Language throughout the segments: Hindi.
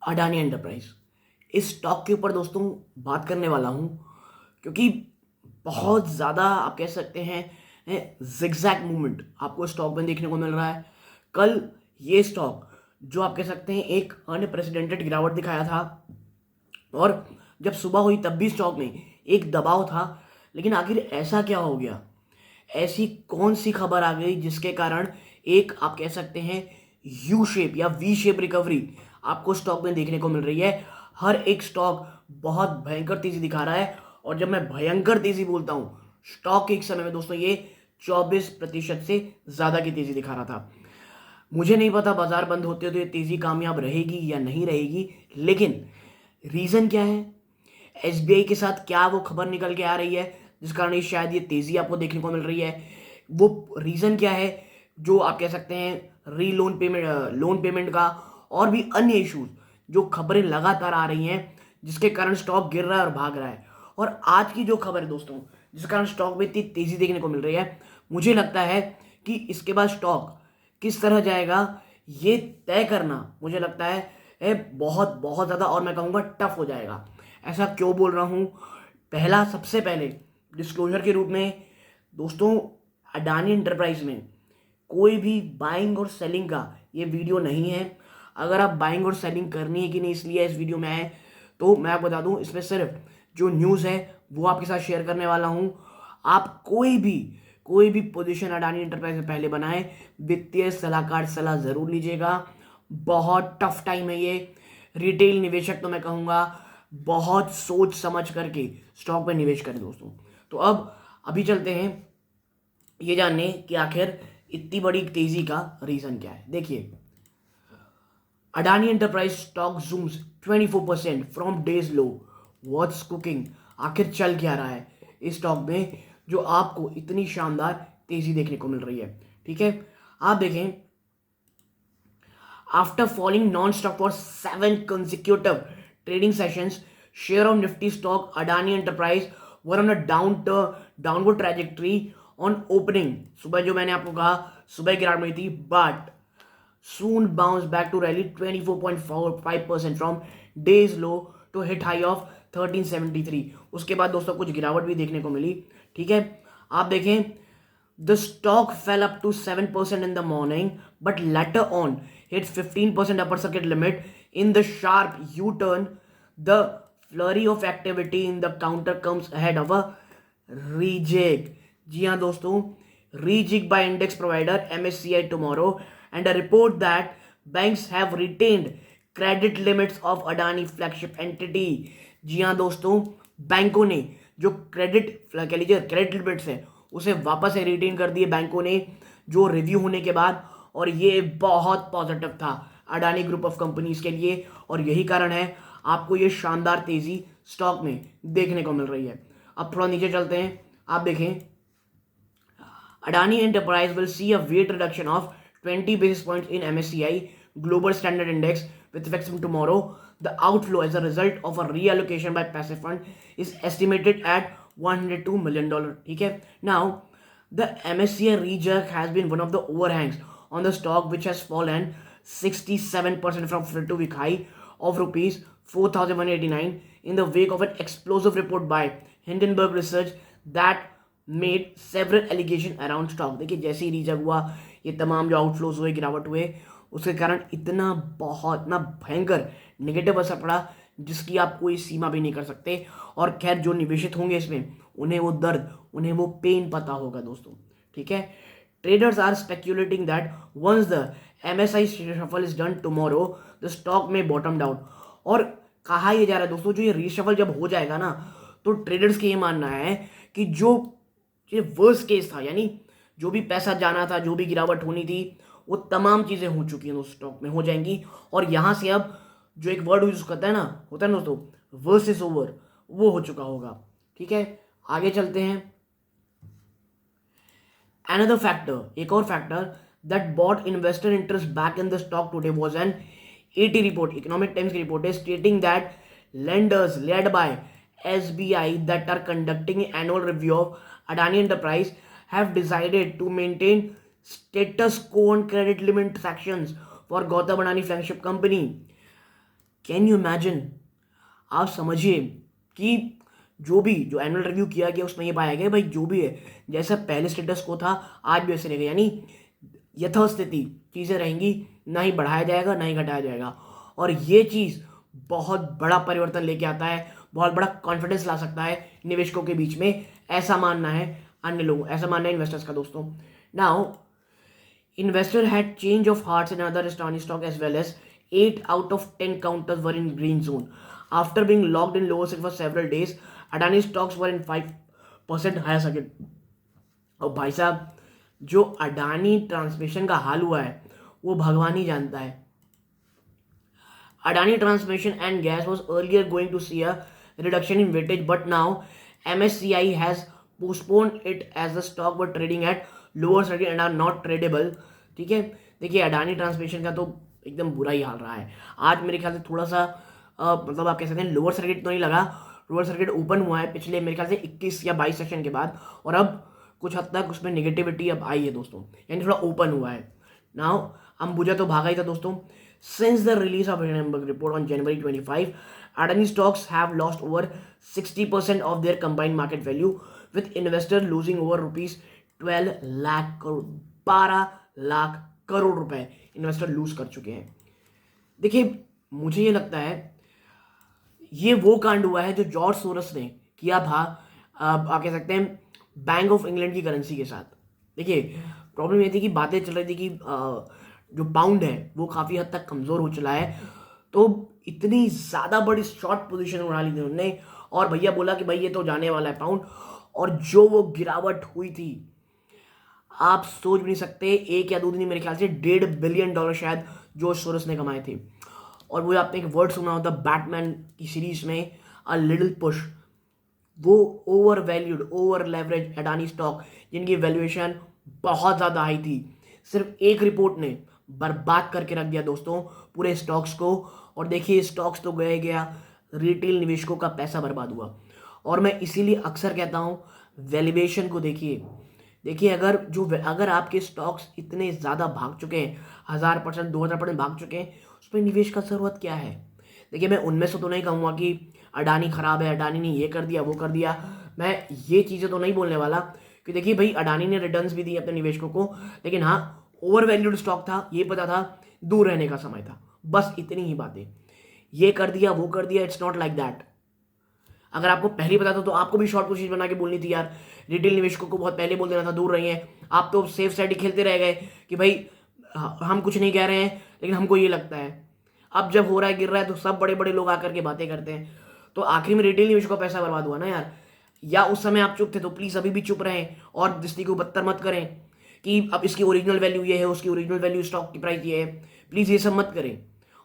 अडानी एंटरप्राइज, इस स्टॉक के ऊपर दोस्तों बात करने वाला हूं क्योंकि बहुत ज़्यादा आप कह सकते हैं जिगजैग मूवमेंट आपको स्टॉक में देखने को मिल रहा है। कल ये स्टॉक जो आप कह सकते हैं एक अनप्रेसिडेंटेड गिरावट दिखाया था और जब सुबह हुई तब भी स्टॉक में एक दबाव था, लेकिन आखिर ऐसा क्या हो गया? ऐसी कौन सी खबर आ गई जिसके कारण एक आप कह सकते हैं यू शेप या वी शेप रिकवरी आपको स्टॉक में देखने को मिल रही है। हर एक स्टॉक बहुत भयंकर तेजी दिखा रहा है और जब मैं भयंकर तेजी बोलता हूं, स्टॉक एक समय में दोस्तों ये 24% से ज्यादा की तेजी दिखा रहा था। मुझे नहीं पता बाजार बंद होते होते तेजी कामयाब रहेगी या नहीं रहेगी, लेकिन रीजन क्या है? एसबीआई के साथ क्या वो खबर निकल के आ रही है जिस कारण ये शायद ये तेजी आपको देखने को मिल रही है? वो रीजन क्या है जो आप कह सकते हैं री लोन पेमेंट का और भी अन्य इश्यूज जो खबरें लगातार आ रही हैं जिसके कारण स्टॉक गिर रहा है और भाग रहा है। और आज की जो खबर है दोस्तों जिस कारण स्टॉक में इतनी तेजी देखने को मिल रही है, मुझे लगता है कि इसके बाद स्टॉक किस तरह जाएगा ये तय करना मुझे लगता है बहुत बहुत ज़्यादा और मैं कहूँगा टफ हो जाएगा। ऐसा क्यों बोल रहा हूँ? पहला सबसे पहले डिस्क्लोजर के रूप में दोस्तों, अडानी एंटरप्राइज में कोई भी बाइंग और सेलिंग का ये वीडियो नहीं है। अगर आप बाइंग और सेलिंग करनी है कि नहीं इसलिए इस वीडियो में आए, तो मैं आपको बता दूं इसमें सिर्फ जो न्यूज़ है वो आपके साथ शेयर करने वाला हूं। आप कोई भी पोजीशन अडानी एंटरप्राइज में पहले बनाए, वित्तीय सलाहकार सलाह जरूर लीजिएगा। बहुत टफ टाइम है ये। रिटेल निवेशक तो मैं कहूँगा बहुत सोच समझ करके स्टॉक में निवेश करें दोस्तों। तो अब अभी चलते हैं ये जानने कि आखिर इतनी बड़ी तेजी का रीजन क्या है। देखिए, Adani enterprise stock Zooms 24% from days low. What's cooking? आखिर चल क्या रहा है इस स्टॉक में जो आपको इतनी शानदार तेजी देखने को मिल रही है? ठीक है, आप देखें, after falling non stop for 7 consecutive trading sessions, share of Nifty stock Adani Enterprise were on a downward trajectory on opening। सुबह जो मैंने आपको कहा सुबह गिरावट में थी, but soon bounced back to rally 24.45% from days low to hit high of 1373। उसके बाद दोस्तों कुछ गिरावट भी देखने को मिली। ठीक है, आप देखें, the stock fell up to 7% in the morning, but later on hit 15% upper circuit limit in the sharp U-turn। The flurry of activity in the counter comes ahead of a rejig। जी हाँ दोस्तों, rejig by index provider MSCI tomorrow and a report that banks have retained credit limits of Adani flagship entity। जी हाँ दोस्तों, बैंकों ने जो क्रेडिट कह लीजिए क्रेडिट लिमिट्स है उसे वापस से रिटेन कर दिए बैंकों ने, जो रिव्यू होने के बाद। और ये बहुत पॉजिटिव था अडानी ग्रुप ऑफ कंपनीज के लिए और यही कारण है आपको ये शानदार तेजी स्टॉक में देखने को मिल रही है। अब थोड़ा नीचे चलते हैं, आप देखें, Adani Enterprise will see a weight reduction of 20 basis points in MSCI Global Standard Index with effect from tomorrow। The outflow as a result of a reallocation by passive fund is estimated at $102 million। ठीक है, now the MSCI rejig has been one of the overhangs on the stock, which has fallen 67% from 52-week high of rupees 4,189 in the wake of an explosive report by Hindenburg Research that made several allegation around stock. देखिए, जैसे ही रीजग हुआ ये तमाम जो आउटफ्लोज हुए गिरावट हुए उसके कारण इतना बहुत ना भयंकर नेगेटिव असर पड़ा जिसकी आप कोई सीमा भी नहीं कर सकते। और खैर जो निवेशित होंगे इसमें उन्हें वो दर्द, उन्हें वो पेन पता होगा दोस्तों। ठीक है, traders are speculating that once the MSI shuffle is done tomorrow the stock may bottom out. और कहा यह जा रहा है दोस्तों, जो ये रीशफल जब हो जाएगा ना, तो ट्रेडर्स का ये मानना है कि जो ये वर्स्ट केस था, यानी जो भी पैसा जाना था, जो भी गिरावट होनी थी, वो तमाम चीजें हो चुकी हैं उस स्टॉक में, हो जाएंगी। और यहां से अब जो एक वर्ड यूज करता है ना, होता है दोस्तों, वर्स इज ओवर, वो हो चुका होगा। ठीक है, आगे चलते हैं। अनदर फैक्टर, एक और factor that bought investor interest back in the stock today was an ET report. Economic Times की रिपोर्ट है stating that lenders led by SBI that are conducting an annual review of Adani Enterprise have decided to maintain status quo on credit limit sections for Gautam Adani flagship company। Can you imagine? आप समझिए कि जो एनुअल रिव्यू किया गया उसमें ये पाया गया भाई जो भी है जैसा पहले स्टेटस को था आज भी वैसे रहेगा, यानी यथास्थिति चीज़ें रहेंगी, ना ही बढ़ाया जाएगा ना ही घटाया जाएगा। और ये चीज़ बहुत बड़ा परिवर्तन लेके आता है, बहुत बड़ा कॉन्फिडेंस ला सकता है निवेशकों के बीच में, ऐसा मानना है अन्य लोगों, ऐसा मानना है इन्वेस्टर्स का दोस्तों। Now investor had change of hearts in other Adani stock as well as 8 out of 10 counters were in green zone. After being locked in lower side for several days, Adani stocks were in 5% higher circuit. और भाई साहब जो अडानी ट्रांसमिशन का हाल हुआ है वो भगवान ही जानता है। Adani Transmission and Gas was earlier going to see a reduction in weightage, but now MSCI has postponed it as the stock were trading at lower circuit and are not tradable। ठीक है, देखिए अडानी ट्रांसमिशन का तो एकदम बुरा ही हाल रहा है। आज मेरे ख्याल से थोड़ा सा मतलब आप कह सकते हैं लोअर सर्किट तो नहीं लगा, लोअर सर्किट ओपन हुआ है पिछले मेरे ख्याल से 21 या 22 सेशन के बाद, और अब कुछ हद तक उसमें निगेटिविटी अब आई है दोस्तों, यानी थोड़ा ओपन हुआ है। नाउ अंबुजा तो भागा ही था दोस्तों। Since the release of Hindenburg report on January 25, Adani stocks have lost over 60% of their combined market value, with investors losing over rupees 12 lakh crore, 12 lakh crore रुपए इन्वेस्टर लूज कर चुके हैं। देखिए मुझे ये लगता है ये वो कांड हुआ है जो जॉर्ज सोरस ने किया था, आप कह सकते हैं बैंक ऑफ इंग्लैंड की करेंसी के साथ। देखिए प्रॉब्लम ये थी कि बातें चल रही थी कि जो पाउंड है वो काफ़ी हद तक कमज़ोर हो चला है, तो इतनी ज़्यादा बड़ी शॉर्ट पोजीशन उड़ा ली थी उन्होंने, और भैया बोला कि भाई ये तो जाने वाला है पाउंड, और जो वो गिरावट हुई थी आप सोच भी नहीं सकते। 1 या 2 दिन मेरे ख्याल से $1.5 बिलियन शायद जॉर्ज सोरस ने कमाए थे। और वो आपने एक वर्ड सुना होता बैटमैन की सीरीज में, अ लिटिल पुश, वो over valued over leverage Adani stock जिनकी वैल्यूएशन बहुत ज़्यादा हाई थी, सिर्फ एक रिपोर्ट ने बर्बाद करके रख दिया दोस्तों पूरे स्टॉक्स को। और देखिए स्टॉक्स तो गया, रिटेल निवेशकों का पैसा बर्बाद हुआ। और मैं इसीलिए अक्सर कहता हूँ वैल्यूएशन को देखिए अगर आपके स्टॉक्स इतने ज़्यादा भाग चुके हैं, 1000%, 2000% भाग चुके हैं, उसमें निवेश का ज़रूरत क्या है? देखिए मैं उनमें से तो नहीं कहूँगा कि अडानी ख़राब है, अडानी ने ये कर दिया वो कर दिया, मैं ये चीज़ें तो नहीं बोलने वाला कि देखिए भाई अडानी ने रिटर्न्स भी दिए अपने निवेशकों को, लेकिन हाँ ओवर वैल्यूड स्टॉक था, ये पता था दूर रहने का समय था, बस इतनी ही बातें। ये कर दिया वो कर दिया, इट्स नॉट लाइक दैट। अगर आपको पहले पता था तो आपको भी शॉर्ट पोजीशन बना के बोलनी थी यार, रिटेल निवेशकों को बहुत पहले बोल देना था दूर रही है। आप तो सेफ साइड ही खेलते रह गए कि भाई हम कुछ नहीं कह रहे हैं लेकिन हमको ये लगता है। अब जब हो रहा है गिर रहा है तो सब बड़े बड़े लोग आकर के बातें करते हैं, तो आखिर में रिटेल निवेशकों का पैसा बर्बाद हुआ ना यार। या उस समय आप चुप थे तो प्लीज़ अभी भी चुप रहें और दृष्टि को बदतर मत करें कि अब इसकी ओरिजिनल वैल्यू ये है, उसकी ओरिजिनल वैल्यू स्टॉक की प्राइस ये है, प्लीज़ ये सब मत करें।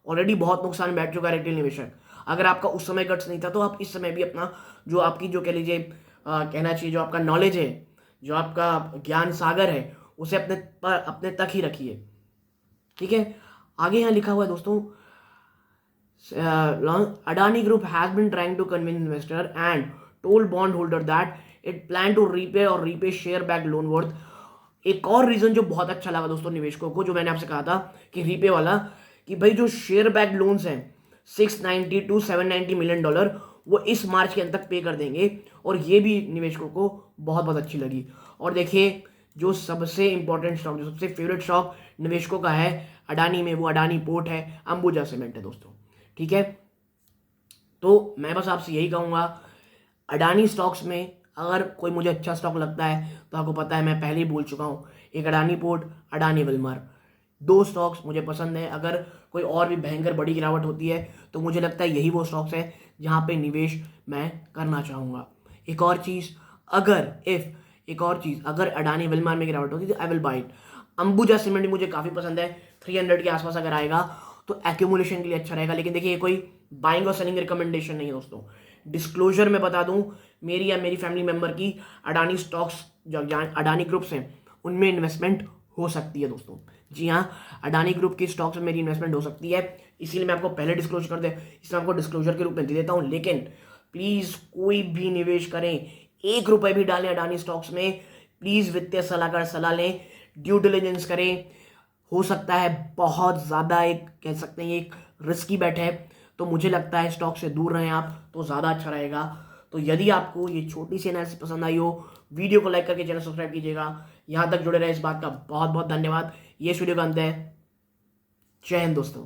ऑलरेडी बहुत नुकसान बैठ चुका है रिटेल निवेशक। अगर आपका उस समय गट्स नहीं था तो आप इस समय भी अपना जो आपकी जो कह लीजिए कहना चाहिए जो आपका नॉलेज है, जो आपका ज्ञान सागर है, उसे अपने तक ही रखिए। ठीक है, आगे यहाँ लिखा हुआ है दोस्तों, Adani Group has been trying to convince investor and told bondholder that it plan to repay or repay share back loan worth। एक और रीजन जो बहुत अच्छा लगा दोस्तों निवेशकों को, जो मैंने आपसे कहा था कि रीपे वाला, कि भाई जो शेयर बैक लोन्स हैं 690 to 790 मिलियन डॉलर वो इस मार्च के अंत तक पे कर देंगे, और ये भी निवेशकों को बहुत बहुत अच्छी लगी। और देखिए जो सबसे इंपॉर्टेंट स्टॉक, जो सबसे फेवरेट स्टॉक निवेशकों का है अडानी में, वो अडानी पोर्ट है, अंबुजा सीमेंट है दोस्तों। ठीक है, तो मैं बस आपसे यही कहूँगा अडानी स्टॉक्स में अगर कोई मुझे अच्छा स्टॉक लगता है तो आपको पता है मैं पहले ही बोल चुका हूँ, एक Adani port, Adani Wilmer, 2 stocks मुझे पसंद है। अगर कोई और भी भयंकर बड़ी गिरावट होती है तो मुझे लगता है यही वो स्टॉक्स है जहाँ पे निवेश मैं करना चाहूँगा। एक और चीज़ अगर अडानी विल्मर में गिरावट होती है तो I will by it. Ambuja cement मुझे काफ़ी पसंद है, 300 के आसपास अगर आएगा तो एक्यूमुलेशन के लिए अच्छा रहेगा। लेकिन देखिए ये कोई बाइंग और सेलिंग रिकमेंडेशन नहीं है दोस्तों। डिस्क्लोजर में बता दूं, मेरी या मेरी फैमिली मेंबर की अडानी स्टॉक्स जो अडानी ग्रुप्स हैं उनमें इन्वेस्टमेंट हो सकती है दोस्तों। जी हाँ, अडानी ग्रुप की स्टॉक्स में मेरी इन्वेस्टमेंट हो सकती है, इसीलिए मैं आपको पहले डिस्क्लोज कर दे, इसलिए आपको डिस्क्लोजर के रूप में दे देता हूँ। लेकिन प्लीज़ कोई भी निवेश करें, 1 रुपये भी डालें अडानी स्टॉक्स में, प्लीज़ वित्तीय सलाहकार सलाह लें, ड्यू डिलिजेंस करें। हो सकता है बहुत ज़्यादा एक कह सकते हैं एक रिस्की बैट है, तो मुझे लगता है स्टॉक से दूर रहें आप, तो ज़्यादा अच्छा रहेगा। तो यदि आपको ये छोटी सी एनालिसिस पसंद आई हो, वीडियो को लाइक करके चैनल सब्सक्राइब कीजिएगा। यहाँ तक जुड़े रहे, इस बात का बहुत बहुत धन्यवाद। ये इस वीडियो का अंत है। जय हिंद दोस्तों।